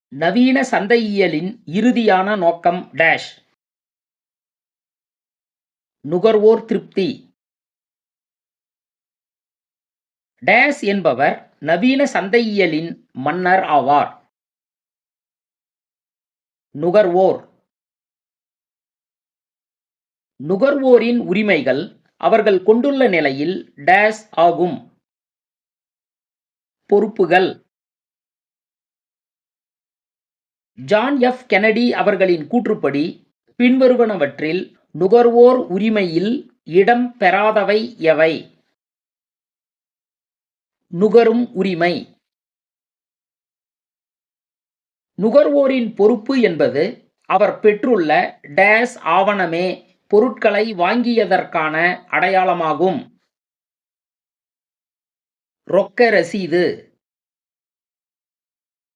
நவீன சந்தையியலின் இறுதியான நோக்கம் டேஷ். நுகர்வோர் திருப்தி. டேஷ் என்பவர் நவீன சந்தையியலின் மன்னர் ஆவார். நுகர்வோர். நுகர்வோரின் உரிமைகள் அவர்கள் கொண்டுள்ள நிலையில் டேஷ் ஆகும். பொறுப்புகள். ஜான் எஃப் கென்னடி அவர்களின் கூற்றுப்படி பின்வருவனவற்றில் நுகர்வோர் உரிமையில் இடம் பெறாதவை எவை? நுகரும் உரிமை. நுகர்வோரின் பொறுப்பு என்பது அவர் பெற்றுள்ள டேஷ் ஆவணமே பொருட்களை வாங்கியதற்கான அடையாளமாகும். ரொக்க ரசீது.